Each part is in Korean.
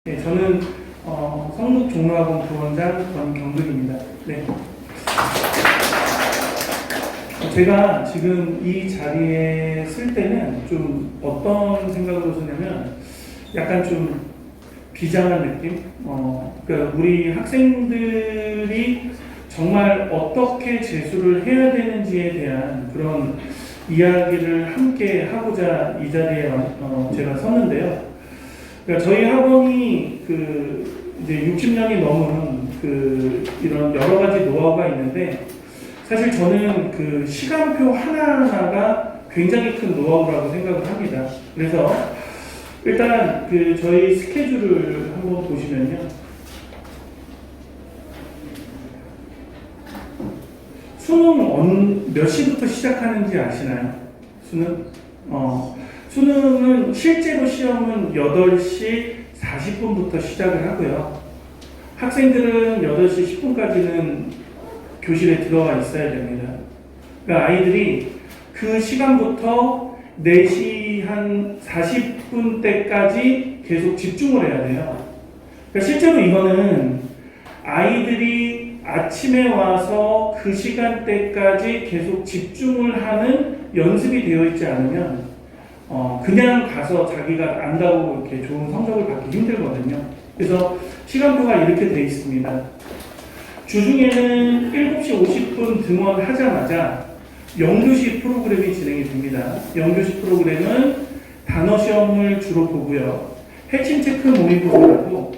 네, 저는 성북종로학원 부원장 권경근입니다. 네. 제가 지금 이 자리에 쓸 때는 좀 어떤 생각으로 쓰냐면 약간 좀 비장한 느낌? 그러니까 우리 학생들이 정말 어떻게 재수를 해야 되는지에 대한 그런 이야기를 함께 하고자 이 자리에 제가 섰는데요. 그러니까 저희 학원이 이제 60년이 넘은 이런 여러 가지 노하우가 있는데, 사실 저는 시간표 하나하나가 굉장히 큰 노하우라고 생각을 합니다. 그래서 일단 저희 스케줄을 한번 보시면요. 수능 몇 시부터 시작하는지 아시나요? 수능은 실제로 시험은 8시 40분부터 시작을 하고요. 학생들은 8시 10분까지는 교실에 들어와 있어야 됩니다. 그러니까 아이들이 그 시간부터 4시 한 40분 때까지 계속 집중을 해야 돼요. 그러니까 실제로 이거는 아이들이 아침에 와서 그 시간대까지 계속 집중을 하는 연습이 되어 있지 않으면 그냥 가서 자기가 안다고 이렇게 좋은 성적을 받기 힘들거든요. 그래서 시간표가 이렇게 되어 있습니다. 주중에는 7시 50분 등원하자마자 영교시 프로그램이 진행이 됩니다. 영교시 프로그램은 단어 시험을 주로 보고요. 해칭 체크 모의고사라고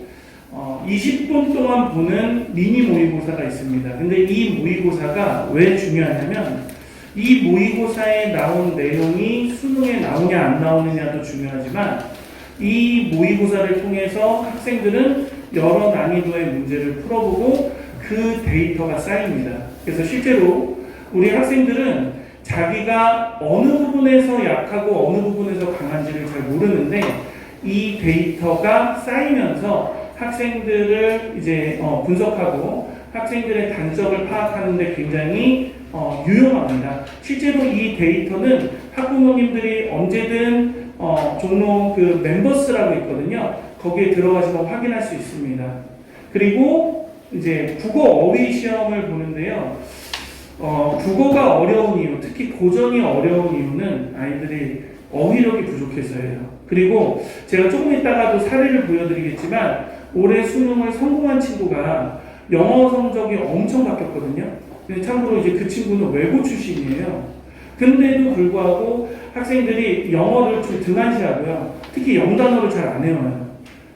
20분 동안 보는 미니 모의고사가 있습니다. 근데 이 모의고사가 왜 중요하냐면 이 모의고사에 나온 내용이 수능에 나오냐 안 나오느냐도 중요하지만 이 모의고사를 통해서 학생들은 여러 난이도의 문제를 풀어보고 그 데이터가 쌓입니다. 그래서 실제로 우리 학생들은 자기가 어느 부분에서 약하고 어느 부분에서 강한지를 잘 모르는데 이 데이터가 쌓이면서 학생들을 이제 분석하고 학생들의 단점을 파악하는 데 굉장히 유용합니다. 실제로 이 데이터는 학부모님들이 언제든 종로 멤버스라고 있거든요. 거기에 들어가시면 확인할 수 있습니다. 그리고 이제 국어 어휘 시험을 보는데요. 국어가 어려운 이유, 특히 고전이 어려운 이유는 아이들이 어휘력이 부족해서예요. 그리고 제가 조금 이따가도 사례를 보여드리겠지만 올해 수능을 성공한 친구가 영어 성적이 엄청 바뀌었거든요. 참고로 이제 그 친구는 외고 출신이에요. 근데도 불구하고 학생들이 영어를 좀 등한시하고요. 특히 영단어를 잘 안 외워요.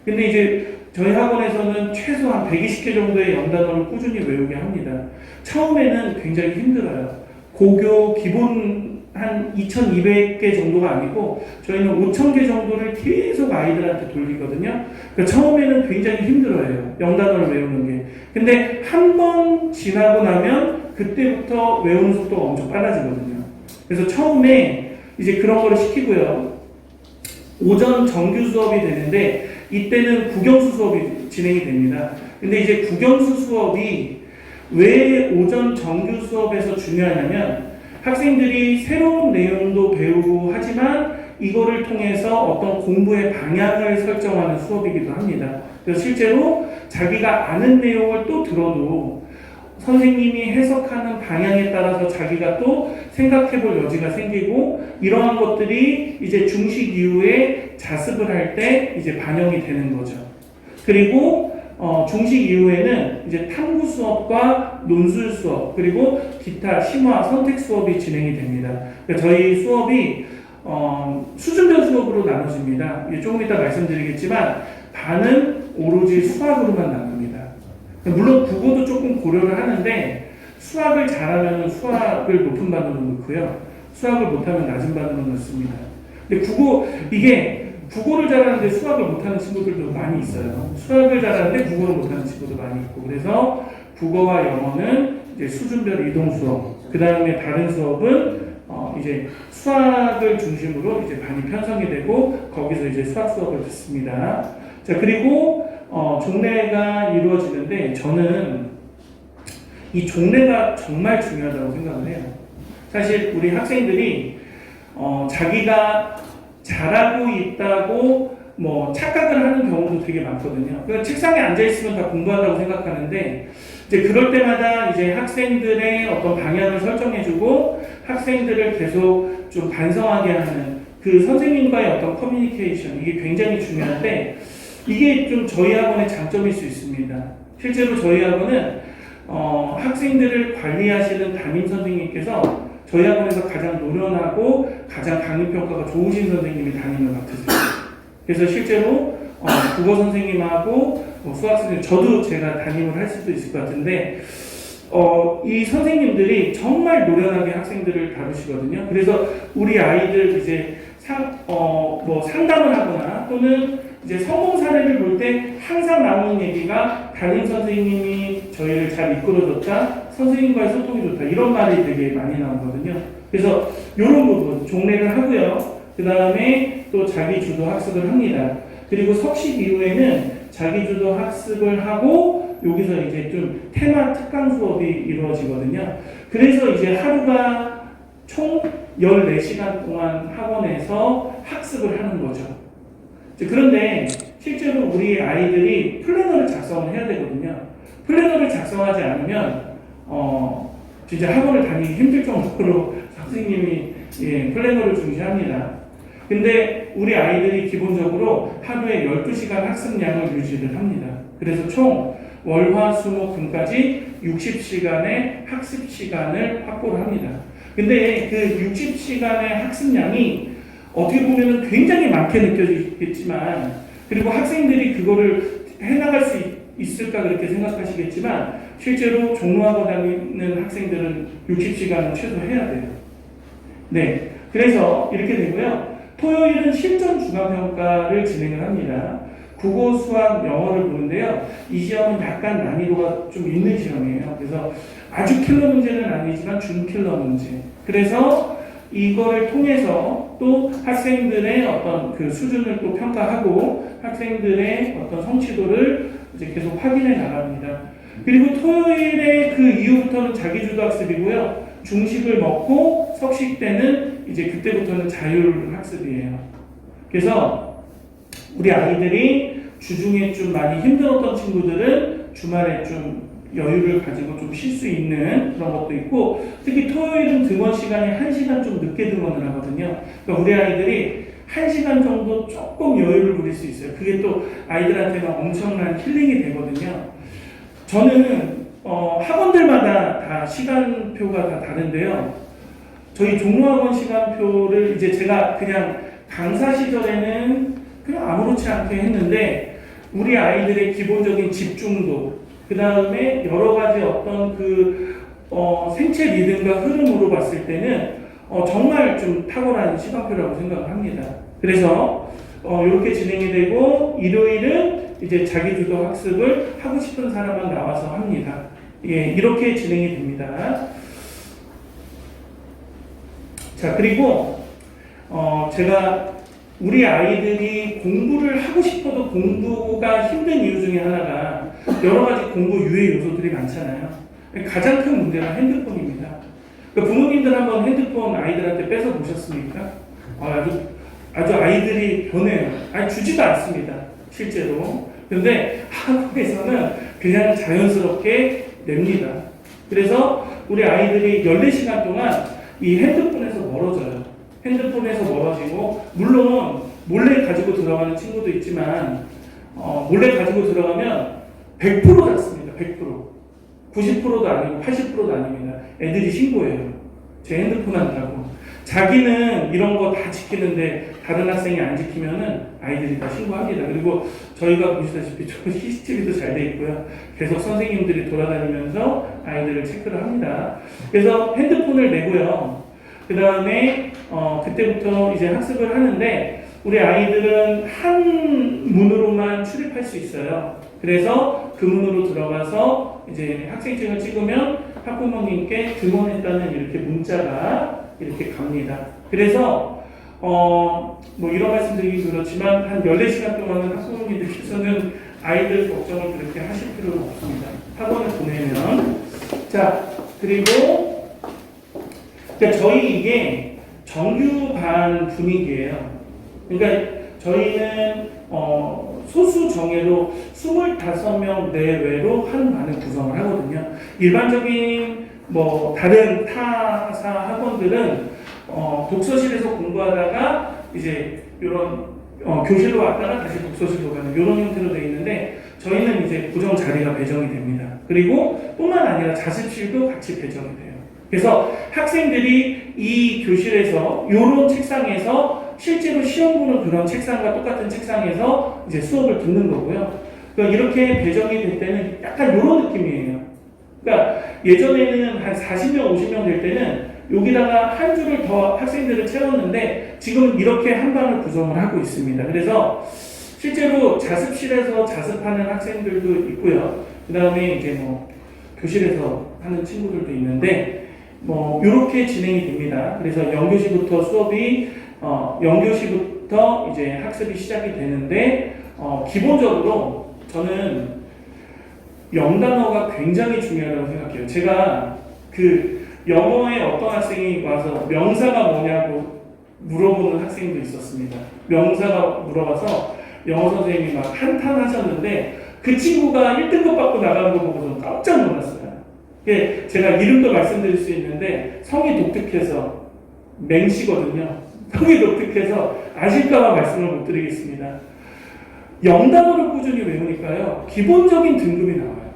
근데 이제 저희 학원에서는 최소한 120개 정도의 영단어를 꾸준히 외우게 합니다. 처음에는 굉장히 힘들어요. 고교 기본 한 2,200개 정도가 아니고 저희는 5,000개 정도를 계속 아이들한테 돌리거든요. 그러니까 처음에는 굉장히 힘들어요. 영단어를 외우는 게. 근데 한 번 지나고 나면 그때부터 외우는 속도가 엄청 빨라지거든요. 그래서 처음에 이제 그런 거를 시키고요. 오전 정규 수업이 되는데 이때는 국영수 수업이 진행이 됩니다. 근데 이제 국영수 수업이 왜 오전 정규 수업에서 중요하냐면 학생들이 새로운 내용도 배우고 하지만 이거를 통해서 어떤 공부의 방향을 설정하는 수업이기도 합니다. 그래서 실제로 자기가 아는 내용을 또 들어도 선생님이 해석하는 방향에 따라서 자기가 또 생각해 볼 여지가 생기고 이러한 것들이 이제 중식 이후에 자습을 할 때 이제 반영이 되는 거죠. 그리고 중식 이후에는 이제 탐구 수업과 논술 수업 그리고 기타 심화 선택 수업이 진행이 됩니다. 그러니까 저희 수업이 수준별 수업으로 나눠집니다. 조금 이따 말씀드리겠지만 반은 오로지 수학으로만 나눕니다. 물론 국어도 조금 고려를 하는데 수학을 잘하면 수학을 높은 반으로 넣고요. 수학을 못하면 낮은 반으로 넣습니다. 근데 국어를 잘하는데 수학을 못하는 친구들도 많이 있어요. 수학을 잘하는데 국어를 못하는 친구도 많이 있고 그래서 국어와 영어는 이제 수준별 이동 수업 그 다음에 다른 수업은 이제 수학을 중심으로 이제 반이 편성이 되고 거기서 이제 수학 수업을 듣습니다. 자 그리고 종례가 이루어지는데 저는 이 종례가 정말 중요하다고 생각을 해요. 사실 우리 학생들이 자기가 잘하고 있다고 뭐 착각을 하는 경우도 되게 많거든요. 그러니까 책상에 앉아 있으면 다 공부한다고 생각하는데 이제 그럴 때마다 이제 학생들의 어떤 방향을 설정해주고 학생들을 계속 좀 반성하게 하는 그 선생님과의 어떤 커뮤니케이션 이게 굉장히 중요한데 이게 좀 저희 학원의 장점일 수 있습니다. 실제로 저희 학원은 학생들을 관리하시는 담임 선생님께서 저희 학원에서 가장 노련하고 가장 강의평가가 좋으신 선생님이 담임을 맡으세요. 그래서 실제로 국어 선생님하고 수학 선생님, 저도 제가 담임을 할 수도 있을 것 같은데 이 선생님들이 정말 노련하게 학생들을 다루시거든요. 그래서 우리 아이들 이제 상담을 하거나 또는 이제 성공 사례를 볼 때 항상 나오는 얘기가 담임 선생님이 저희를 잘 이끌어줬다, 선생님과의 소통이 좋다 이런 말이 되게 많이 나오거든요. 그래서 이런 부분 종례를 하고요. 그 다음에 또 자기주도 학습을 합니다. 그리고 석식 이후에는 자기주도 학습을 하고 여기서 이제 좀 테마 특강 수업이 이루어지거든요. 그래서 이제 하루가 총 14시간 동안 학원에서 학습을 하는 거죠. 그런데 실제로 우리 아이들이 플래너를 작성을 해야 되거든요. 플래너를 작성하지 않으면 진짜 학원을 다니기 힘들 정도로 선생님이 플래너를 중시합니다. 근데 우리 아이들이 기본적으로 하루에 12시간 학습량을 유지를 합니다. 그래서 총 월화수목금까지 60시간의 학습 시간을 확보를 합니다. 근데 그 60시간의 학습량이 어떻게 보면 굉장히 많게 느껴지겠지만 그리고 학생들이 그거를 해나갈 수 있을까 그렇게 생각하시겠지만 실제로 종로하고 다니는 학생들은 60시간은 최소 해야 돼요. 네, 그래서 이렇게 되고요. 토요일은 실전 중간평가를 진행을 합니다. 국어, 수학, 영어를 보는데요. 이 시험은 약간 난이도가 좀 있는 시험이에요. 그래서 아주 킬러 문제는 아니지만 준 킬러 문제. 그래서 이거를 통해서 또 학생들의 어떤 그 수준을 또 평가하고 학생들의 어떤 성취도를 이제 계속 확인해 나갑니다. 그리고 토요일에 그 이후부터는 자기주도 학습이고요. 중식을 먹고 석식 때는 이제 그때부터는 자율 학습이에요. 그래서 우리 아이들이 주중에 좀 많이 힘들었던 친구들은 주말에 좀 여유를 가지고 좀 쉴 수 있는 그런 것도 있고 특히 토요일은 등원 시간이 1시간 좀 늦게 등원을 하거든요. 그러니까 우리 아이들이 1시간 정도 조금 여유를 부릴 수 있어요. 그게 또 아이들한테는 엄청난 힐링이 되거든요. 저는 학원들마다 다 시간표가 다 다른데요. 저희 종로학원 시간표를 이제 제가 그냥 강사 시절에는 그냥 아무렇지 않게 했는데 우리 아이들의 기본적인 집중도 그 다음에 여러 가지 어떤 생체 리듬과 흐름으로 봤을 때는 정말 좀 탁월한 시간표라고 생각을 합니다. 그래서 이렇게 진행이 되고 일요일은 이제 자기주도 학습을 하고 싶은 사람만 나와서 합니다. 예, 이렇게 진행이 됩니다. 자, 그리고 제가 우리 아이들이 공부를 하고 싶어도 공부가 힘든 이유 중에 하나가 여러 가지 공부 유해 요소들이 많잖아요. 가장 큰 문제가 핸드폰입니다. 그러니까 부모님들 한번 핸드폰 아이들한테 뺏어 보셨습니까? 아주 아이들이 변해요. 주지도 않습니다. 실제로. 그런데 학원에서는 그냥 자연스럽게 냅니다. 그래서 우리 아이들이 14시간 동안 이 핸드폰에서 멀어져요. 핸드폰에서 멀어지고 물론 몰래 가지고 들어가는 친구도 있지만 몰래 가지고 들어가면 100% 잡습니다. 100%. 90%도 아니고 80%도 아닙니다. 애들이 신고해요. 제 핸드폰 한다고. 자기는 이런 거 다 지키는데 다른 학생이 안 지키면은 아이들이 다 신고합니다. 그리고 저희가 보시다시피 CCTV도 잘 돼 있고요. 계속 선생님들이 돌아다니면서 아이들을 체크를 합니다. 그래서 핸드폰을 내고요. 그 다음에 그때부터 이제 학습을 하는데 우리 아이들은 한 문으로만 출입할 수 있어요. 그래서 그 문으로 들어가서 이제 학생증을 찍으면 학부모님께 등원했다는 이렇게 문자가 이렇게 갑니다. 그래서 뭐 이런 말씀드리기 그렇지만 한 14시간 동안은 학부모님들께서는 아이들 걱정을 그렇게 하실 필요는 없습니다. 학원을 보내면. 자, 그리고 저희 이게 정규반 분위기예요. 그러니까 저희는 소수 정예로 25명 내외로 한 반을 구성을 하거든요. 일반적인 뭐 다른 타사 학원들은 독서실에서 공부하다가 이제 이런 교실로 왔다가 다시 독서실로 가는 이런 형태로 되어 있는데, 저희는 이제 고정 자리가 배정이 됩니다. 그리고 뿐만 아니라 자습실도 같이 배정이 돼요. 그래서 학생들이 이 교실에서 이런 책상에서 실제로 시험 보는 그런 책상과 똑같은 책상에서 이제 수업을 듣는 거고요. 그러니까 이렇게 배정이 될 때는 약간 이런 느낌이에요. 그러니까 예전에는 한 40명, 50명 될 때는 여기다가 한 줄을 더 학생들을 채웠는데 지금은 이렇게 한 반을 구성을 하고 있습니다. 그래서 실제로 자습실에서 자습하는 학생들도 있고요. 그 다음에 이제 뭐 교실에서 하는 친구들도 있는데 뭐 이렇게 진행이 됩니다. 그래서 0교시부터 수업이 0교시부터 이제 학습이 시작이 되는데 기본적으로 저는 영단어가 굉장히 중요하다고 생각해요. 제가 그 영어에 어떤 학생이 와서 명사가 뭐냐고 물어보는 학생도 있었습니다. 명사가 물어봐서 영어 선생님이 막 한탄하셨는데 그 친구가 1등급 받고 나가는 거 보고 좀 깜짝 놀랐어요. 제가 이름도 말씀드릴 수 있는데 성이 독특해서 맹씨거든요. 성이 독특해서 아실까봐 말씀을 못 드리겠습니다. 영단어를 꾸준히 외우니까요, 기본적인 등급이 나와요.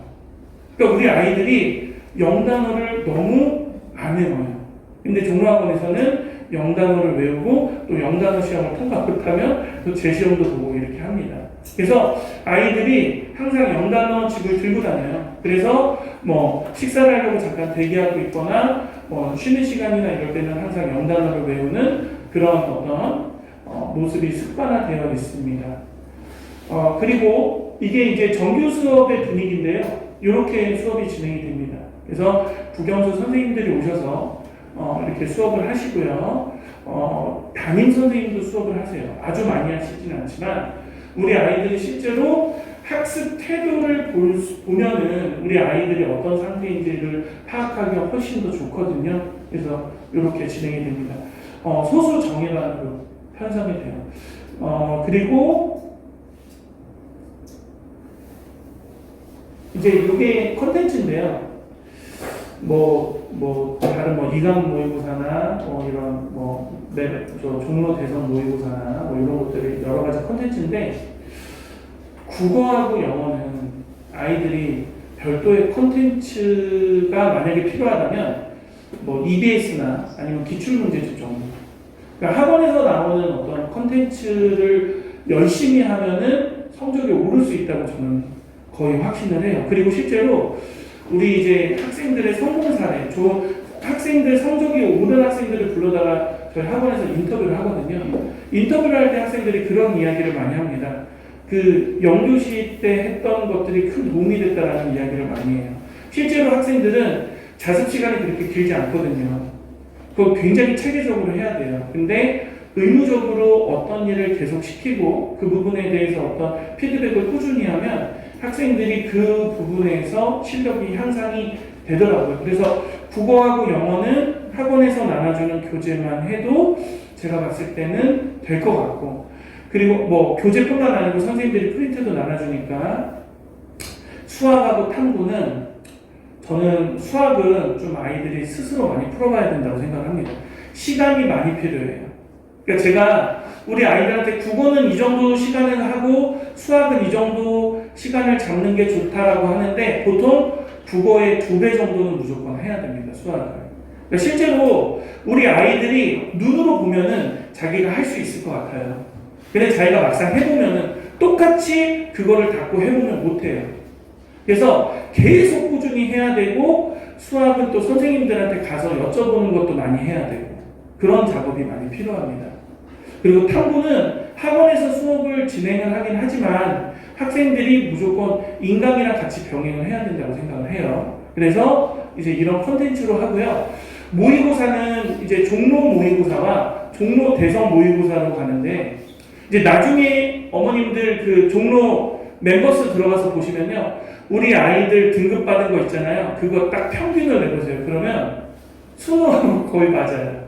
그러니까 우리 아이들이 영단어를 너무 안 외워요. 근데 종로학원에서는 영단어를 외우고 또 영단어 시험을 통과 못하면 또 재시험도 보고 이렇게 합니다. 그래서 아이들이 항상 영단어 집을 들고 다녀요. 그래서 뭐 식사를 하려고 잠깐 대기하고 있거나 뭐 쉬는 시간이나 이럴 때는 항상 영단어를 외우는 그런 어떤 모습이 습관화되어 있습니다. 그리고 이게 이제 정규 수업의 분위기인데요. 이렇게 수업이 진행이 됩니다. 그래서 국영수 선생님들이 오셔서 이렇게 수업을 하시고요. 담임 선생님도 수업을 하세요. 아주 많이 하시진 않지만 우리 아이들이 실제로 학습 태도를 보면은 우리 아이들이 어떤 상태인지를 파악하기가 훨씬 더 좋거든요. 그래서 이렇게 진행이 됩니다. 소수 정예반으로 편성이 돼요. 그리고 이제 이게 콘텐츠인데요. 다른 이강 모의고사나 이런 종로 대선 모의고사나 이런 것들이 여러 가지 콘텐츠인데, 국어하고 영어는 아이들이 별도의 콘텐츠가 만약에 필요하다면 EBS나 아니면 기출문제집 정도. 그러니까 학원에서 나오는 어떤 콘텐츠를 열심히 하면은 성적이 오를 수 있다고 저는 거의 확신을 해요. 그리고 실제로 우리 이제 학생들의 성공 사례, 학생들 성적이 오른 학생들을 불러다가 저희 학원에서 인터뷰를 하거든요. 인터뷰를 할 때 학생들이 그런 이야기를 많이 합니다. 그 0교시 때 했던 것들이 큰 도움이 됐다라는 이야기를 많이 해요. 실제로 학생들은 자습 시간이 그렇게 길지 않거든요. 그거 굉장히 체계적으로 해야 돼요. 근데 의무적으로 어떤 일을 계속 시키고 그 부분에 대해서 어떤 피드백을 꾸준히 하면 학생들이 그 부분에서 실력이 향상이 되더라고요. 그래서 국어하고 영어는 학원에서 나눠주는 교재만 해도 제가 봤을 때는 될 것 같고, 그리고 교재뿐만 아니고 선생님들이 프린트도 나눠주니까 수학하고 탐구는 저는 수학은 좀 아이들이 스스로 많이 풀어봐야 된다고 생각합니다. 시간이 많이 필요해요. 그러니까 제가 우리 아이들한테 국어는 이 정도 시간을 하고 수학은 이 정도 시간을 잡는 게 좋다라고 하는데, 보통 국어의 2배 정도는 무조건 해야 됩니다, 수학을. 그러니까 실제로 우리 아이들이 눈으로 보면은 자기가 할 수 있을 것 같아요. 근데 자기가 막상 해보면은 똑같이 그거를 닫고 해보면 못해요. 그래서 계속 꾸준히 해야 되고, 수학은 또 선생님들한테 가서 여쭤보는 것도 많이 해야 되고, 그런 작업이 많이 필요합니다. 그리고 탐구는 학원에서 수업을 진행을 하긴 하지만 학생들이 무조건 인강이랑 같이 병행을 해야 된다고 생각을 해요. 그래서 이제 이런 콘텐츠로 하고요. 모의고사는 이제 종로 모의고사와 종로 대선 모의고사로 가는데, 이제 나중에 어머님들 그 종로 멤버스 들어가서 보시면요, 우리 아이들 등급 받은 거 있잖아요. 그거 딱 평균을 내보세요. 그러면 수능하고 거의 맞아요.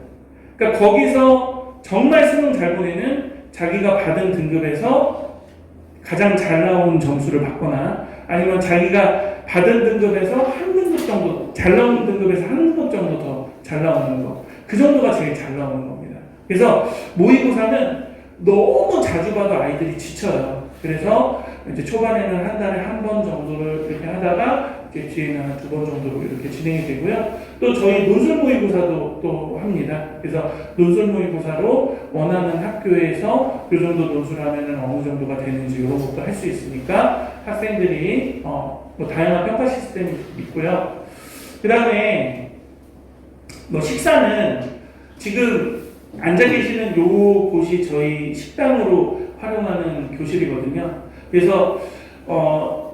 그러니까 거기서 정말 수능 잘 보내는 자기가 받은 등급에서 가장 잘 나온 점수를 받거나 아니면 자기가 받은 등급에서 한 등급 정도, 잘 나오는 등급에서 한 등급 정도 더 잘 나오는 거. 그 정도가 제일 잘 나오는 겁니다. 그래서 모의고사는 너무 자주 봐도 아이들이 지쳐요. 그래서 이제 초반에는 한 달에 한 번 정도를 이렇게 하다가 이제 뒤에는 한 두 번 정도로 이렇게 진행이 되고요. 또 저희 논술 모의고사도 또 합니다. 그래서 논술 모의고사로 원하는 학교에서 이 정도 논술하면은 어느 정도가 되는지 이런 것도 할 수 있으니까 학생들이 뭐 다양한 평가 시스템이 있고요. 그 다음에 뭐 식사는 지금 앉아 계시는 요 곳이 저희 식당으로 활용하는 교실이거든요. 그래서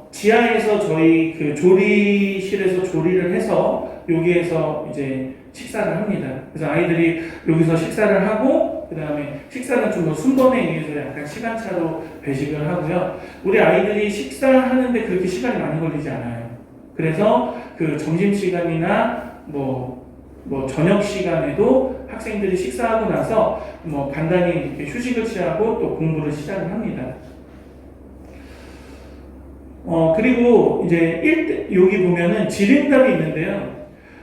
지하에서 저희 그 조리실에서 조리를 해서 여기에서 이제 식사를 합니다. 그래서 아이들이 여기서 식사를 하고 그 다음에 식사는 좀 더 순번에 의해서 약간 시간차로 배식을 하고요. 우리 아이들이 식사하는데 그렇게 시간이 많이 걸리지 않아요. 그래서 그 점심시간이나 뭐 저녁 시간에도 학생들이 식사하고 나서 뭐 간단히 이렇게 휴식을 취하고 또 공부를 시작을 합니다. 그리고 이제 여기 보면은 질의응답이 있는데요.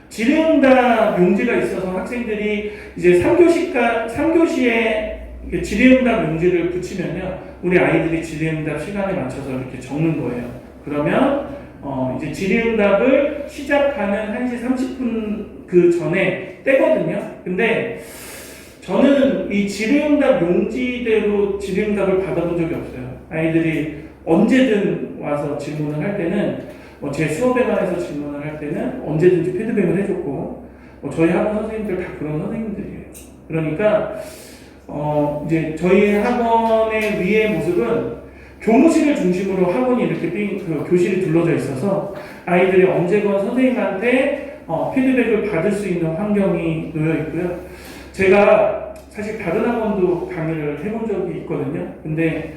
질의응답 용지가 있어서 학생들이 이제 3교시에 질의응답 용지를 붙이면요. 우리 아이들이 질의응답 시간에 맞춰서 이렇게 적는 거예요. 그러면 이제 질의응답을 시작하는 1시 30분 그 전에 떼거든요. 근데 저는 이 질의응답 용지대로 질의응답을 받아본 적이 없어요. 아이들이 언제든 와서 질문을 할 때는 제 수업에 관해서 질문을 할 때는 언제든지 피드백을 해줬고 저희 학원 선생님들 다 그런 선생님들이에요. 그러니까 이제 저희 학원의 위의 모습은 교무실을 중심으로 학원이 이렇게 그 교실이 둘러져 있어서 아이들이 언제건 선생님한테 피드백을 받을 수 있는 환경이 놓여 있고요. 제가 사실 다른 학원도 강의를 해본 적이 있거든요. 근데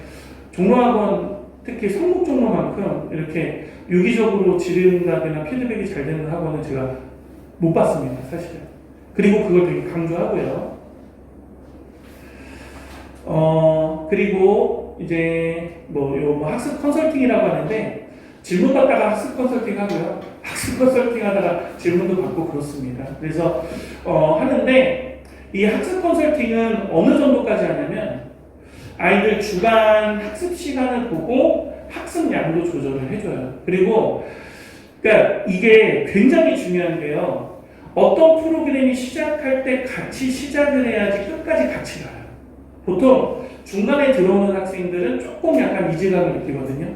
종로학원 특히 성북 종로만큼 이렇게 유기적으로 질의응답이나 피드백이 잘 되는 학원은 제가 못 봤습니다, 사실은. 그리고 그걸 되게 강조하고요. 그리고 이제 요 학습 컨설팅이라고 하는데 질문 받다가 학습 컨설팅 하고요. 학습 컨설팅 하다가 질문도 받고 그렇습니다. 그래서 하는데 이 학습 컨설팅은 어느 정도까지 하냐면 아이들 주간 학습 시간을 보고 학습량도 조절을 해줘요. 그리고 그러니까 이게 굉장히 중요한 게요. 어떤 프로그램이 시작할 때 같이 시작을 해야지 끝까지 같이 가요. 보통 중간에 들어오는 학생들은 조금 약간 이질감을 느끼거든요.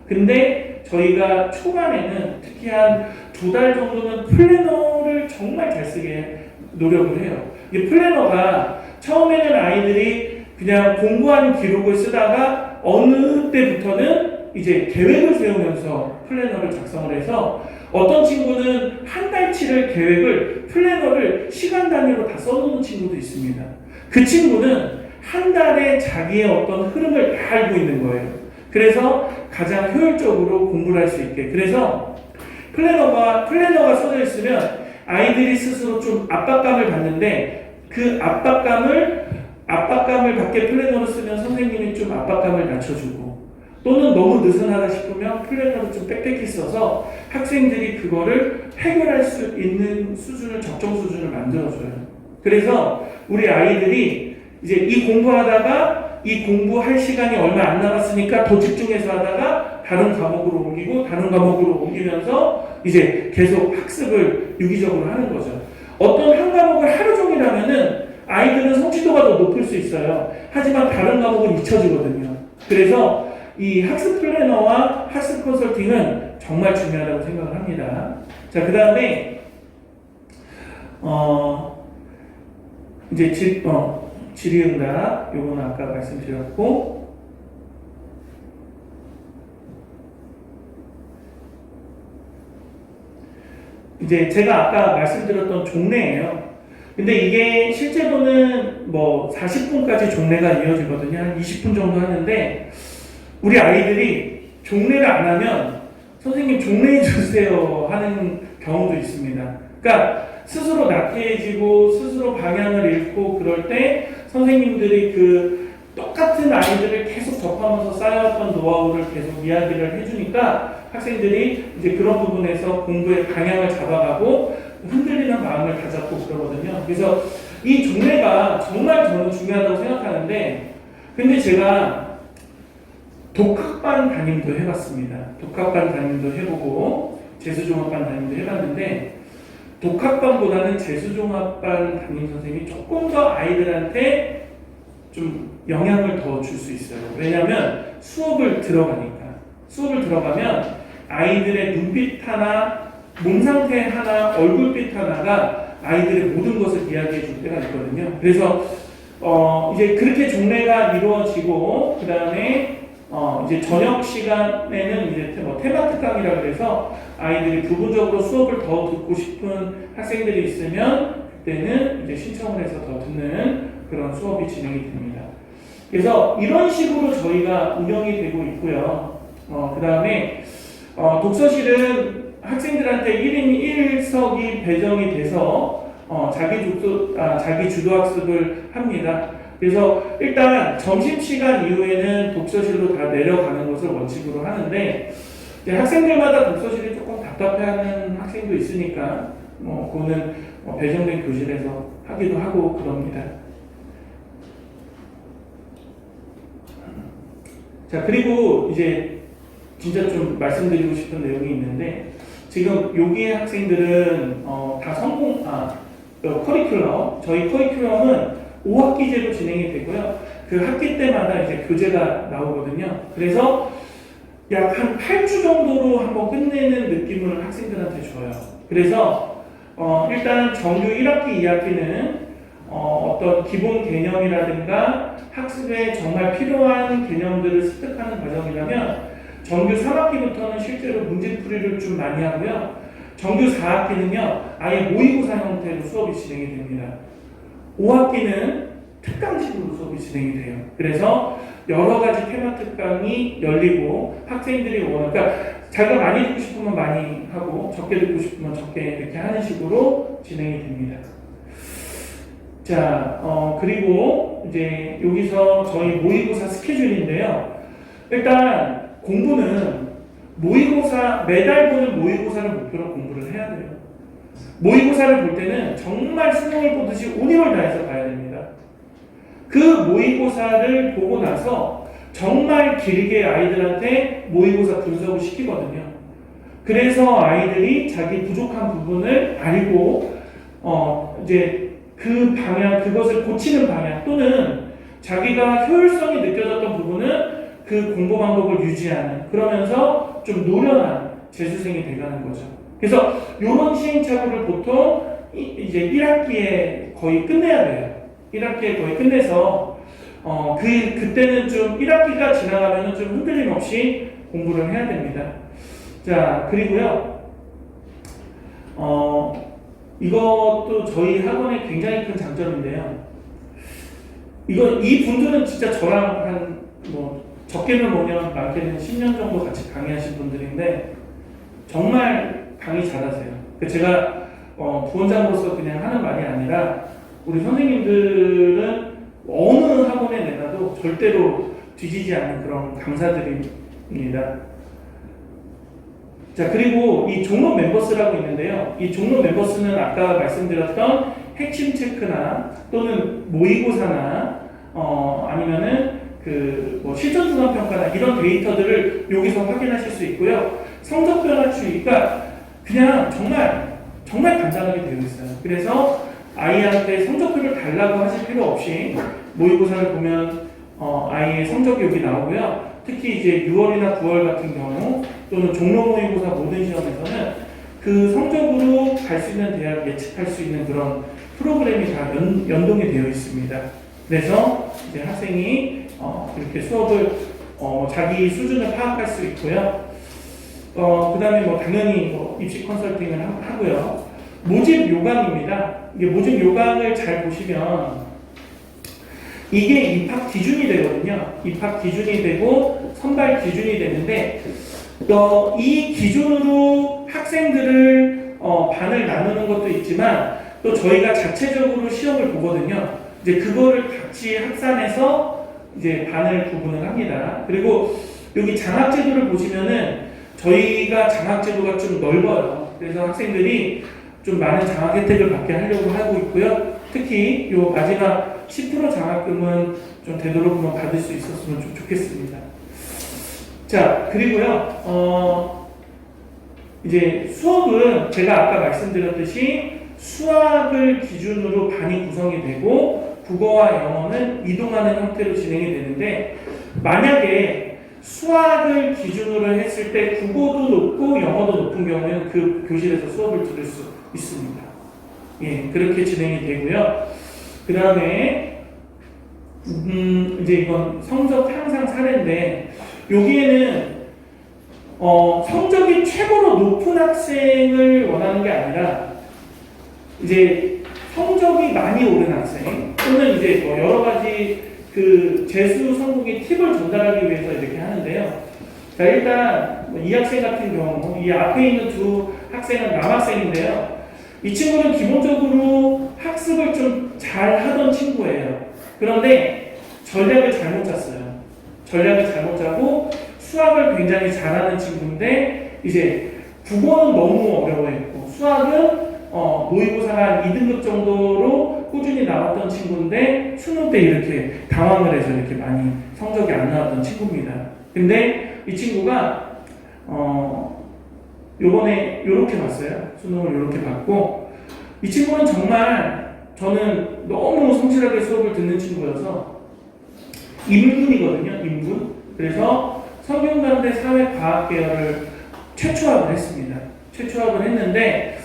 근데 저희가 초반에는 특히 한 2달 정도는 플래너를 정말 잘 쓰게 노력을 해요. 이 플래너가 처음에는 아이들이 그냥 공부하는 기록을 쓰다가 어느 때부터는 이제 계획을 세우면서 플래너를 작성을 해서 어떤 친구는 한 달치를 계획을 플래너를 시간 단위로 다 써놓는 친구도 있습니다. 그 친구는 한 달에 자기의 어떤 흐름을 다 알고 있는 거예요. 그래서 가장 효율적으로 공부를 할 수 있게. 그래서 플래너가 써져 있으면 아이들이 스스로 좀 압박감을 받는데 그 압박감을 받게 플래너로 쓰면 선생님이 좀 압박감을 낮춰주고 또는 너무 느슨하다 싶으면 플래너를 좀 빽빽히 써서 학생들이 그거를 해결할 수 있는 수준을 적정 수준을 만들어줘요. 그래서 우리 아이들이 이제 이 공부하다가 이 공부할 시간이 얼마 안 남았으니까 더 집중해서 하다가 다른 과목으로 옮기고 다른 과목으로 옮기면서 이제 계속 학습을 유기적으로 하는 거죠. 어떤 한 과목을 하루 종일 하면은 아이들은 성취도가 더 높을 수 있어요. 하지만 다른 과목은 잊혀지거든요. 그래서 이 학습 플래너와 학습 컨설팅은 정말 중요하다고 생각을 합니다. 자, 그 다음에 이제 질의응답 요거는 아까 말씀드렸고 이제 제가 아까 말씀드렸던 종례예요. 근데 이게 실제로는 40분까지 종례가 이어지거든요. 한 20분 정도 하는데 우리 아이들이 종례를 안 하면 선생님 종례해 주세요 하는 경우도 있습니다. 그러니까 스스로 나태해지고 스스로 방향을 잃고 그럴 때 선생님들이 그 똑같은 같은 아이들을 계속 접하면서 쌓여왔던 노하우를 계속 이야기를 해주니까 학생들이 이제 그런 부분에서 공부의 방향을 잡아가고 흔들리는 마음을 가졌고 그러거든요. 그래서 이 종례가 정말 저는 중요하다고 생각하는데, 근데 제가 독학반 담임도 해봤습니다. 독학반 담임도 해보고 재수종합반 담임도 해봤는데, 독학반보다는 재수종합반 담임 선생님이 조금 더 아이들한테 좀 영향을 더 줄 수 있어요. 왜냐하면 수업을 들어가면 아이들의 눈빛 하나, 몸 상태 하나, 얼굴빛 하나가 아이들의 모든 것을 이야기해 줄 때가 있거든요. 그래서 이제 그렇게 종례가 이루어지고 그 다음에 이제 저녁 시간에는 이제 테마 특강이라 그래서 아이들이 부분적으로 수업을 더 듣고 싶은 학생들이 있으면 그때는 이제 신청을 해서 더 듣는 그런 수업이 진행이 됩니다. 그래서 이런 식으로 저희가 운영이 되고 있고요. 그 다음에 독서실은 학생들한테 1인 1석이 배정이 돼서 자기 주도학습을 합니다. 그래서 일단 점심시간 이후에는 독서실로 다 내려가는 것을 원칙으로 하는데, 이제 학생들마다 독서실이 조금 답답해하는 학생도 있으니까 그거는 배정된 교실에서 하기도 하고 그럽니다. 자, 그리고 이제 진짜 좀 말씀드리고 싶은 내용이 있는데, 지금 여기의 학생들은 다 저희 커리큘럼은 5학기제로 진행이 되고요. 그 학기 때마다 이제 교재가 나오거든요. 그래서 약 한 8주 정도로 한번 끝내는 느낌을 학생들한테 줘요. 그래서 일단 정규 1학기, 2학기는 어떤 기본 개념이라든가 학습에 정말 필요한 개념들을 습득하는 과정이라면, 정규 3학기부터는 실제로 문제풀이를 좀 많이 하고요. 정규 4학기는요, 아예 모의고사 형태로 수업이 진행이 됩니다. 5학기는 특강식으로 수업이 진행이 돼요. 그래서 여러 가지 테마 특강이 열리고 학생들이 그러니까 자기가 많이 듣고 싶으면 많이 하고 적게 듣고 싶으면 적게 이렇게 하는 식으로 진행이 됩니다. 자, 그리고 이제 여기서 저희 모의고사 스케줄인데요. 일단 공부는 매달 보는 모의고사를 목표로 공부를 해야 돼요. 모의고사를 볼 때는 정말 수능을 보듯이 온 힘을 다해서 봐야 됩니다. 그 모의고사를 보고 나서 정말 길게 아이들한테 모의고사 분석을 시키거든요. 그래서 아이들이 자기 부족한 부분을 알고 이제 그 방향, 그것을 고치는 방향, 또는 자기가 효율성이 느껴졌던 부분은 그 공부 방법을 유지하는, 그러면서 좀 노련한 재수생이 돼가는 거죠. 그래서 이런 시행착오를 보통 이제 1학기에 거의 끝내야 돼요. 1학기에 거의 끝내서 그때는 좀 1학기가 지나가면 좀 흔들림 없이 공부를 해야 됩니다. 자, 그리고요 이것도 저희 학원의 굉장히 큰 장점인데요. 이 분들은 진짜 저랑 한 적게는 5년, 많게는 10년 정도 같이 강의하신 분들인데 정말 강의 잘하세요. 제가 부원장으로서 그냥 하는 말이 아니라 우리 선생님들은 어느 학원에 내놔도 절대로 뒤지지 않는 그런 강사들입니다. 자, 그리고 이 종로 멤버스라고 있는데요. 이 종로 멤버스는 아까 말씀드렸던 핵심 체크나 또는 모의고사나 아니면은 실전 중간 평가나 이런 데이터들을 여기서 확인하실 수 있고요. 성적 변화 추이, 그러니까 그냥 정말 간단하게 되어 있어요. 그래서 아이한테 성적표를 달라고 하실 필요 없이 모의고사를 보면 아이의 성적이 여기 나오고요. 특히 이제 6월이나 9월 같은 경우 또는 종로 모의고사 모든 시험에서는 그 성적으로 갈 수 있는 대학 예측할 수 있는 그런 프로그램이 다 연동이 되어 있습니다. 그래서 이제 학생이 이렇게 수업을 자기 수준을 파악할 수 있고요. 그 다음에 당연히 입시 컨설팅을 하고요. 모집 요강입니다. 이게 모집 요강을 잘 보시면 이게 입학 기준이 되거든요. 입학 기준이 되고 선발 기준이 되는데 이 기준으로 학생들을 반을 나누는 것도 있지만 또 저희가 자체적으로 시험을 보거든요. 이제 그거를 같이 합산해서 이제 반을 구분을 합니다. 그리고 여기 장학제도를 보시면은 저희가 장학제도가 좀 넓어요. 그래서 학생들이 좀 많은 장학 혜택을 받게 하려고 하고 있고요. 특히 요 마지막 10% 장학금은 좀 되도록 받을 수 있었으면 좀 좋겠습니다. 자, 그리고요, 이제 수업은 제가 아까 말씀드렸듯이 수학을 기준으로 반이 구성이 되고 국어와 영어는 이동하는 형태로 진행이 되는데, 만약에 수학을 기준으로 했을 때 국어도 높고 영어도 높은 경우에는 그 교실에서 수업을 들을 수 있습니다. 예, 그렇게 진행이 되고요. 그 다음에 이제 이건 성적 향상 사례인데, 여기에는 성적이 최고로 높은 학생을 원하는 게 아니라 이제 성적이 많이 오른 학생 또는 이제 뭐 여러 가지 그 재수 성공의 팁을 전달하기 위해서 이렇게 하는데요. 자, 일단 이 학생 같은 경우, 이 앞에 있는 두 학생은 남학생인데요. 이 친구는 기본적으로 학습을 좀 잘 하던 친구예요. 그런데 전략을 잘못 짰어요. 전략을 잘못 짜고 수학을 굉장히 잘하는 친구인데, 이제 국어는 너무 어려워했고 수학은 모의고사가 2등급 정도로 꾸준히 나왔던 친구인데 수능 때 이렇게 당황을 해서 이렇게 많이 성적이 안 나왔던 친구입니다. 근데 이 친구가 요번에 요렇게 봤어요. 수능을 요렇게 봤고, 이 친구는 정말 저는 너무 성실하게 수업을 듣는 친구여서 인문이거든요. 인문. 그래서 성균관대 사회과학 계열을 최초합을 했습니다. 최초합을 했는데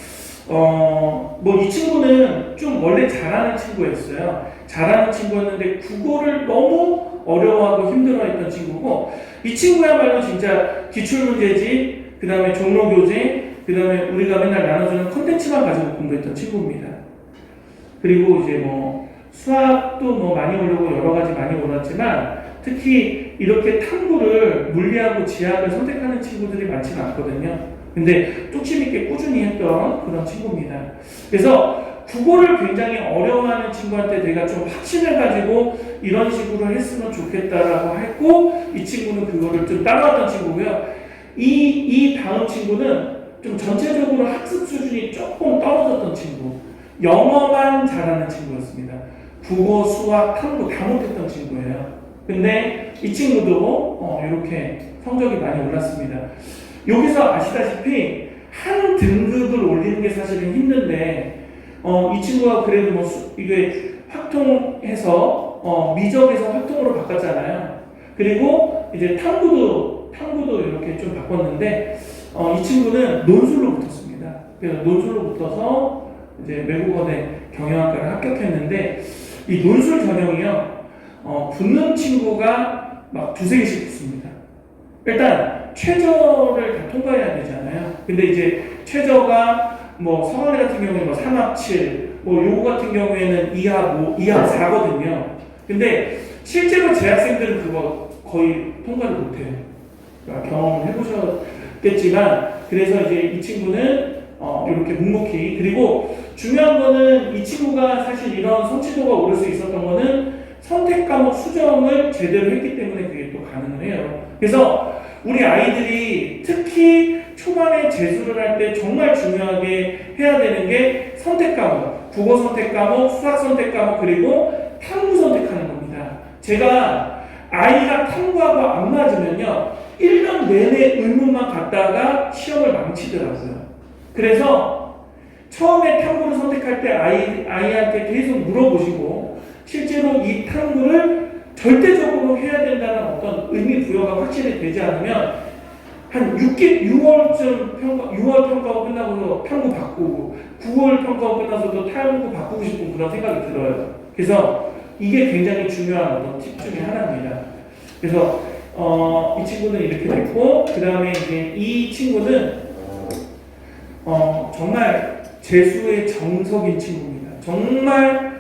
뭐 이 친구는 좀 원래 잘하는 친구였어요. 잘하는 친구였는데 국어를 너무 어려워하고 힘들어했던 친구고, 이 친구야말로 진짜 기출문제집, 그 다음에 종로교재, 그 다음에 우리가 맨날 나눠주는 콘텐츠만 가지고 공부했던 친구입니다. 그리고 이제 뭐 수학도 뭐 많이 오르고 여러 가지 많이 올랐지만, 특히 이렇게 탐구를 물리하고 지학을 선택하는 친구들이 많지는 않거든요. 근데 뚝심 있게 꾸준히 했던 그런 친구입니다. 그래서 국어를 굉장히 어려워하는 친구한테 내가 좀 확신을 가지고 이런 식으로 했으면 좋겠다라고 했고, 이 친구는 그거를 좀 따라왔던 친구고요. 이 다음 친구는 좀 전체적으로 학습 수준이 조금 떨어졌던 친구, 영어만 잘하는 친구였습니다. 국어, 수학, 탐구 다 못했던 친구예요. 근데 이 친구도 이렇게 성적이 많이 올랐습니다. 여기서 아시다시피 한 등급을 올리는 게 사실은 힘든데, 이 친구가 그래도 뭐 이게 확통해서 미적에서 확통으로 바꿨잖아요. 그리고 이제 탐구도 이렇게 좀 바꿨는데, 이 친구는 논술로 붙었습니다. 그래서 논술로 붙어서 이제 외국어대 경영학과를 합격했는데, 이 논술 전형이요, 붙는 친구가 막 두세 개씩 붙습니다. 일단 최저를 다 통과해야 되잖아요. 근데 이제 최저가 뭐 성원대 같은 경우에 뭐 3합 7, 뭐 요거 같은 경우에는 2합 5, 2합 4거든요. 근데 실제로 재학생들은 그거 거의 통과를 못해요. 그러니까 경험을 해보셨겠지만, 그래서 이제 이 친구는 이렇게 묵묵히, 그리고 중요한 거는 이 친구가 사실 이런 성취도가 오를 수 있었던 거는 선택 과목 수정을 제대로 했기 때문에 그게 또 가능을 해요. 그래서 우리 아이들이 특히 초반에 재수를 할 때 정말 중요하게 해야 되는 게 선택 과목, 국어 선택 과목, 수학 선택 과목, 그리고 탐구 선택하는 겁니다. 제가 아이가 탐구하고 안 맞으면요, 1년 내내 의문만 갖다가 시험을 망치더라고요. 그래서 처음에 탐구를 선택할 때 아이한테 계속 물어보시고, 실제로 이 탐구를 절대적으로 해야 된다는 어떤 의미 부여가 확실히 되지 않으면 한 6월쯤 6월 평가가 끝나고서 탐구 바꾸고 9월 평가가 끝나서도 탐구 바꾸고 싶은 그런 생각이 들어요. 그래서 이게 굉장히 중요한 어떤 팁 중에 하나입니다. 그래서 이 친구는 이렇게 됐고, 그 다음에 이제 이 친구는 정말 재수의 정석인 친구입니다. 정말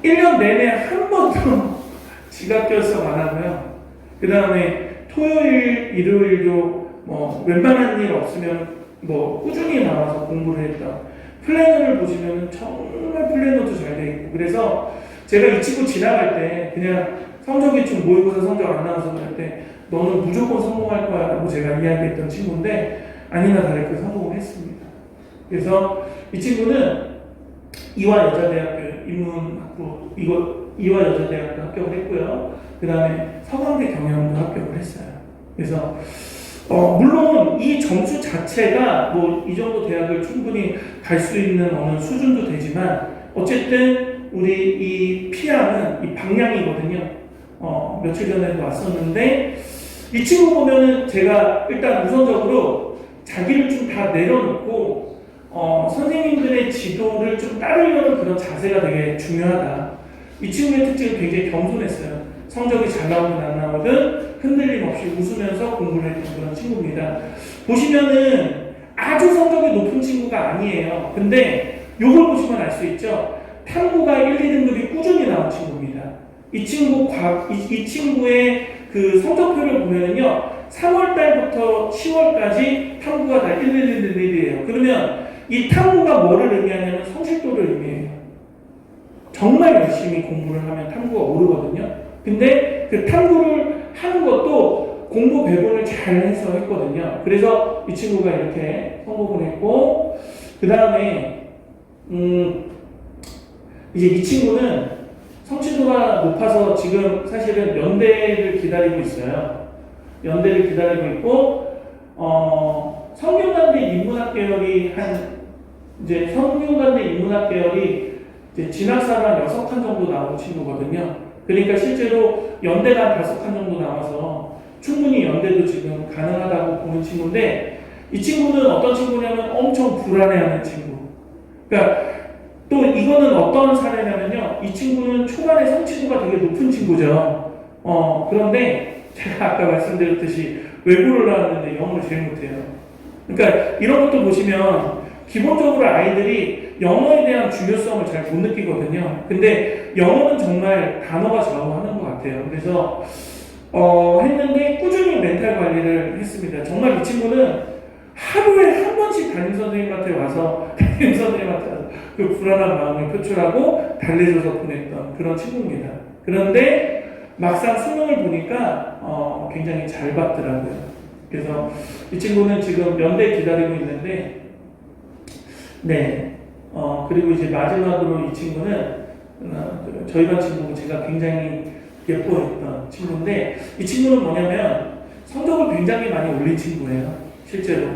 1년 내내 한 번도 지각 결석 안 하고요. 그 다음에 토요일, 일요일도 뭐 웬만한 일 없으면 뭐 꾸준히 나와서 공부를 했다. 플래너를 보시면 정말 플래너도 잘 돼 있고, 그래서 제가 이 친구 지나갈 때 그냥 성적이 좀 모의고사 성적 안 나와서 그럴 때 너는 무조건 성공할 거야 라고 제가 이야기했던 친구인데 아니나 다를까 성공을 했습니다. 그래서 이 친구는 이화여자대학교 인문학부 이화여자대학교 합격을 했고요. 그 다음에 서강대 경영도 합격을 했어요. 그래서 물론 이 점수 자체가 뭐 이 정도 대학을 충분히 갈 수 있는 어느 수준도 되지만 어쨌든 우리 이 피아는 이 방향이거든요. 며칠 전에도 왔었는데 이 친구 보면은 제가 일단 우선적으로 자기를 좀 다 내려놓고 선생님들의 지도를 좀 따르려는 그런 자세가 되게 중요하다. 이 친구의 특징은 굉장히 겸손했어요. 성적이 잘 나오든 안 나오든 흔들림 없이 웃으면서 공부를 했던 그런 친구입니다. 보시면은 아주 성적이 높은 친구가 아니에요. 근데 요걸 보시면 알 수 있죠. 탐구가 1, 2등급이 꾸준히 나온 친구입니다. 이 친구의 그 성적표를 보면은요, 3월달부터 10월까지 탐구가 다 1, 1, 1이에요. 그러면 이 탐구가 뭐를 의미하냐면 성실도를 의미해요. 정말 열심히 공부를 하면 탐구가 오르거든요. 근데 그 탐구를 하는 것도 공부 배분을 잘 해서 했거든요. 그래서 이 친구가 이렇게 성공을 했고, 그 다음에 이제 이 친구는 성취도가 높아서 지금 사실은 연대를 기다리고 있어요. 연대를 기다리고 있고, 성균관대 인문학 계열이 성균관대 인문학 계열이 이제 진학사로 한 6칸 정도 나온 친구거든요. 그러니까 실제로 연대가 한 5칸 정도 나와서 충분히 연대도 지금 가능하다고 보는 친구인데, 이 친구는 어떤 친구냐면 엄청 불안해하는 친구. 그러니까 또 이거는 어떤 사례냐면요, 이 친구는 초반에 성취도가 되게 높은 친구죠. 그런데 제가 아까 말씀드렸듯이 외고를 나왔는데 영어를 제일 못해요. 그러니까 이런 것도 보시면 기본적으로 아이들이 영어에 대한 중요성을 잘 못 느끼거든요. 근데 영어는 정말 단어가 좌우하는 것 같아요. 그래서 했는데 꾸준히 멘탈 관리를 했습니다. 정말 이 친구는 하루에 한 번씩 담임 선생님한테 와서 그 불안한 마음을 표출하고 달래줘서 보냈던 그런 친구입니다. 그런데 막상 수능을 보니까 굉장히 잘 봤더라고요. 그래서 이 친구는 지금 연대 기다리고 있는데, 네, 그리고 이제 마지막으로 이 친구는 저희 반 친구고 제가 굉장히 예뻐했던 친구인데, 이 친구는 뭐냐면 성적을 굉장히 많이 올린 친구예요. 실제로.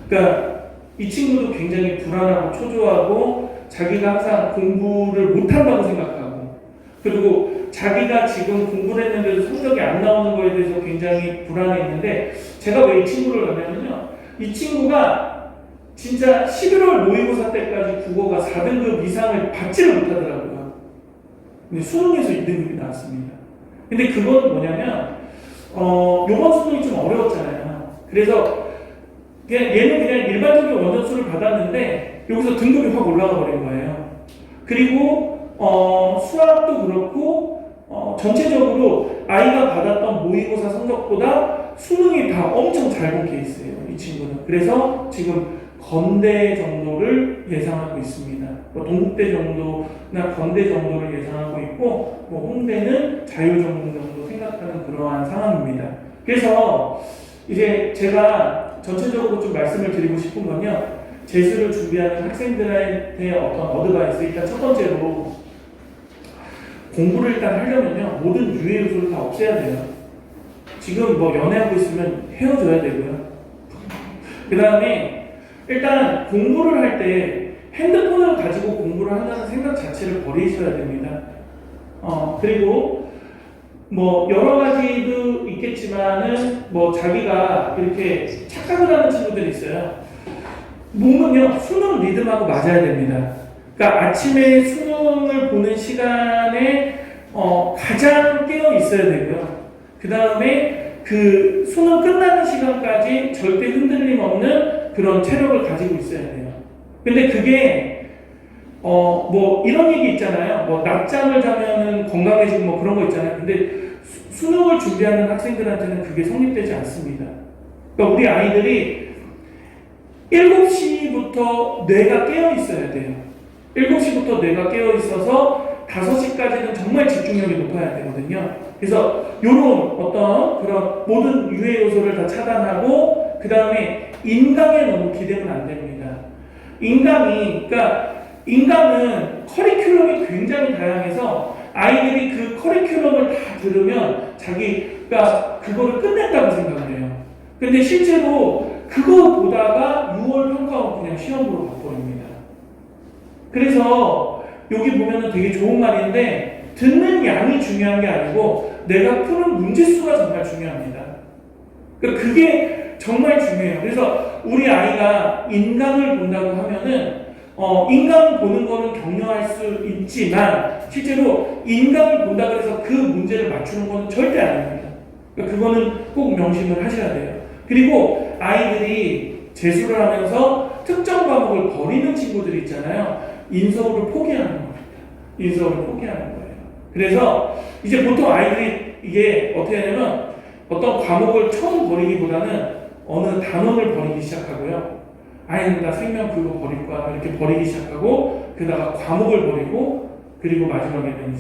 그러니까 이 친구도 굉장히 불안하고 초조하고 자기가 항상 공부를 못한다고 생각하고, 그리고 자기가 지금 공부를 했는데도 성적이 안 나오는 거에 대해서 굉장히 불안해했는데, 제가 왜 이 친구를 넣냐면요, 이 친구가 진짜 11월 모의고사 때까지 국어가 4등급 이상을 받지를 못하더라고요. 근데 수능에서 2등급이 나왔습니다. 근데 그건 뭐냐면 요번 수능이 좀 어려웠잖아요. 그래서 얘는 그냥 일반적인 원점수를 받았는데 여기서 등급이 확 올라가 버린 거예요. 그리고 수학도 그렇고 전체적으로 아이가 받았던 모의고사 성적보다 수능이 다 엄청 잘 본 케이스예요, 이 친구는. 그래서 지금 건대 정도를 예상하고 있습니다. 동국대 정도나 건대 정도를 예상하고 있고, 홍대는 자유전공 정도 생각하는 그러한 상황입니다. 그래서 이제 제가 전체적으로 좀 말씀을 드리고 싶은 건요, 재수를 준비하는 학생들한테 어떤 어드바이스, 일단 첫 번째로 공부를 일단 하려면요, 모든 유해 요소를 다 없애야 돼요. 지금 뭐 연애하고 있으면 헤어져야 되고요. 그 다음에 일단 공부를 할 때 핸드폰을 가지고 공부를 한다는 생각 자체를 버리셔야 됩니다. 그리고 뭐 여러 가지도 있겠지만은 뭐 자기가 이렇게 착각을 하는 친구들이 있어요. 몸은요, 수능 리듬하고 맞아야 됩니다. 그러니까 아침에 수능을 보는 시간에 가장 깨어 있어야 되고요. 그 다음에 그 수능 끝나는 시간까지 절대 흔들림 없는 그런 체력을 가지고 있어야 돼요. 근데 그게 뭐 이런 얘기 있잖아요. 뭐 낮잠을 자면은 건강해지고 뭐 그런 거 있잖아요. 근데 수능을 준비하는 학생들한테는 그게 성립되지 않습니다. 그러니까 우리 아이들이 7시부터 뇌가 깨어 있어야 돼요. 7시부터 뇌가 깨어 있어서 5시까지는 정말 집중력이 높아야 되거든요. 그래서 이런 어떤 그런 모든 유해 요소를 다 차단하고 그 다음에 인강에 너무 기대면 안 됩니다. 인강은 커리큘럼이 굉장히 다양해서 아이들이 그 커리큘럼을 다 들으면 자기가 그거를 끝냈다고 생각을 해요. 근데 실제로 그거 보다가 6월 평가원 그냥 시험으로 바꿔버립니다. 그래서 여기 보면은 되게 좋은 말인데 듣는 양이 중요한 게 아니고 내가 푸는 문제수가 정말 중요합니다. 그러니까 그게 정말 중요해요. 그래서 우리 아이가 인강을 본다고 하면은 인강 보는 거는 격려할 수 있지만 실제로 인강을 본다 그래서 그 문제를 맞추는 건 절대 아닙니다. 그러니까 그거는 꼭 명심을 하셔야 돼요. 그리고 아이들이 재수를 하면서 특정 과목을 버리는 친구들이 있잖아요. 인서울을 포기하는 겁니다. 인서울을 포기하는 거예요. 그래서 이제 보통 아이들이 이게 어떻게 하냐면 어떤 과목을 처음 버리기보다는 어느 단원을 버리기 시작하고요. 아이는 나 생명 그거 버릴 거야 이렇게 버리기 시작하고 그러다가 과목을 버리고 그리고 마지막에는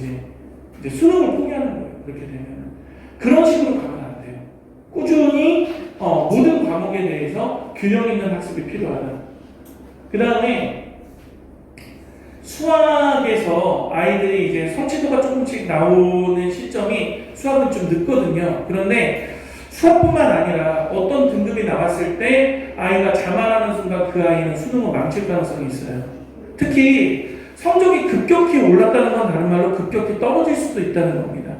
이제 수능을 포기하는 거예요. 그렇게 되면 그런 식으로 가면 안 돼요. 꾸준히 모든 과목에 대해서 균형 있는 학습이 필요하다. 그 다음에 수학에서 아이들이 이제 성취도가 조금씩 나오는 시점이 수학은 좀 늦거든요. 그런데 수학뿐만 아니라 어떤 등급이 나왔을 때 아이가 자만하는 순간 그 아이는 수능을 망칠 가능성이 있어요. 특히 성적이 급격히 올랐다는 건 다른 말로 급격히 떨어질 수도 있다는 겁니다.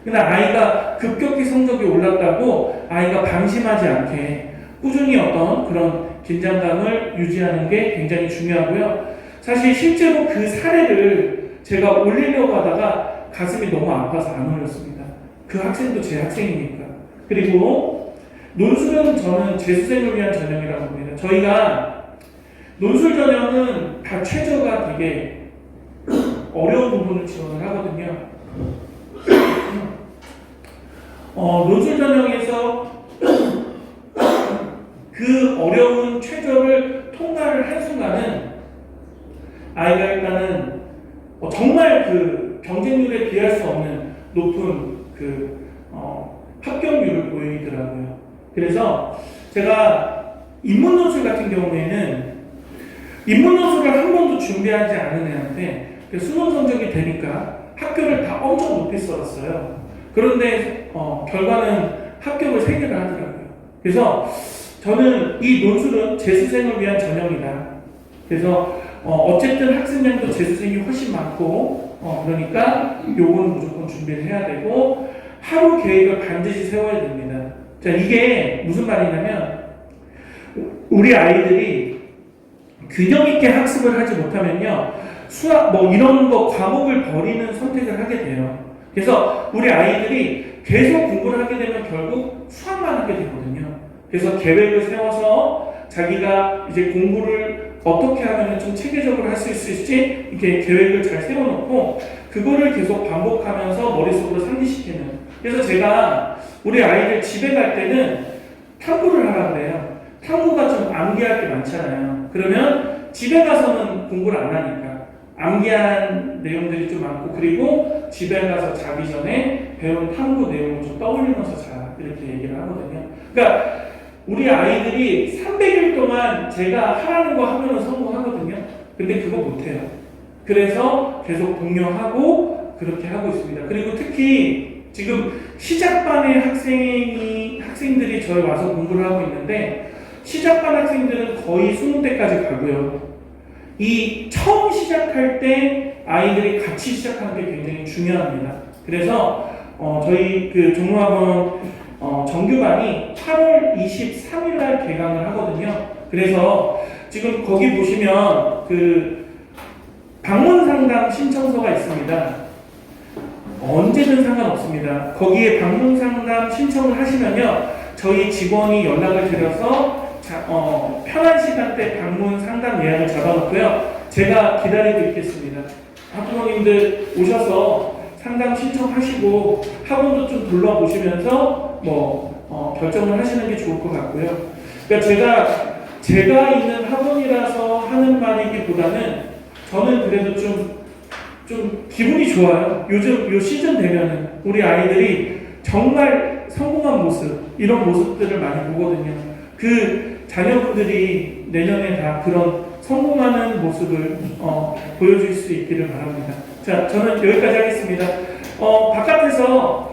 그러나 아이가 급격히 성적이 올랐다고 아이가 방심하지 않게 꾸준히 어떤 그런 긴장감을 유지하는 게 굉장히 중요하고요. 사실 실제로 그 사례를 제가 올리려고 하다가 가슴이 너무 아파서 안 올렸습니다. 그 학생도 제 학생이니까. 그리고 논술은 저는 재수생을 위한 전형이라고 봅니다. 저희가 논술 전형은 다 최저가 되게 어려운 부분을 지원을 하거든요. 논술 전형에서 그 어려운 최저를 통과를 한 순간은 아이가 일단은 정말 그 경쟁률에 비할 수 없는 높은 합격률을 보이더라고요. 그래서 제가 인문논술 같은 경우에는 인문논술을 한 번도 준비하지 않은 애한테 수능 성적이 되니까 학교를 다 엄청 높이 써놨어요. 그런데 결과는 합격을 3개를 하더라고요. 그래서 저는 이 논술은 재수생을 위한 전형이다. 그래서 어쨌든 학생량도 재수생이 훨씬 많고 그러니까 요거는 무조건 준비를 해야 되고 하루 계획을 반드시 세워야 됩니다. 자, 이게 무슨 말이냐면 우리 아이들이 균형 있게 학습을 하지 못하면요 수학 이런 거 과목을 버리는 선택을 하게 돼요. 그래서 우리 아이들이 계속 공부를 하게 되면 결국 수학만 하게 되거든요. 그래서 계획을 세워서 자기가 이제 공부를 어떻게 하면 좀 체계적으로 할 수 있을지 이렇게 계획을 잘 세워놓고 그거를 계속 반복하면서 머릿속으로 상기시키는. 그래서 제가 우리 아이들 집에 갈 때는 탐구를 하라 그래요. 탐구가 좀 암기할 게 많잖아요. 그러면 집에 가서는 공부를 안 하니까 암기한 내용들이 좀 많고 그리고 집에 가서 자기 전에 배운 탐구 내용을 좀 떠올리면서 자 이렇게 얘기를 하거든요. 그러니까 우리 아이들이 300일 동안 제가 하라는 거 하면 성공하거든요. 근데 그거 못해요. 그래서 계속 독려하고 그렇게 하고 있습니다. 그리고 특히 지금 시작반의 학생들이 저희 와서 공부를 하고 있는데 시작반 학생들은 거의 수능 때까지 가고요. 이 처음 시작할 때 아이들이 같이 시작하는 게 굉장히 중요합니다. 그래서 저희 그 종로학원 정규반이 8월 23일 날 개강을 하거든요. 그래서 지금 거기 보시면 그 방문 상담 신청서가 있습니다. 언제든 상관없습니다. 거기에 방문 상담 신청을 하시면요, 저희 직원이 연락을 드려서 편한 시간대 방문 상담 예약을 잡아놓고요, 제가 기다리고 있겠습니다. 학부모님들 오셔서 상담 신청하시고 학원도 좀 둘러보시면서 결정을 하시는 게 좋을 것 같고요. 그러니까 제가 있는 학원이라서 하는 말이기보다는 저는 그래도 좀 좀 기분이 좋아요. 요즘 요 시즌 되면은 우리 아이들이 정말 성공한 모습, 이런 모습들을 많이 보거든요. 그 자녀분들이 내년에 다 그런 성공하는 모습을 보여줄 수 있기를 바랍니다. 자, 저는 여기까지 하겠습니다. 바깥에서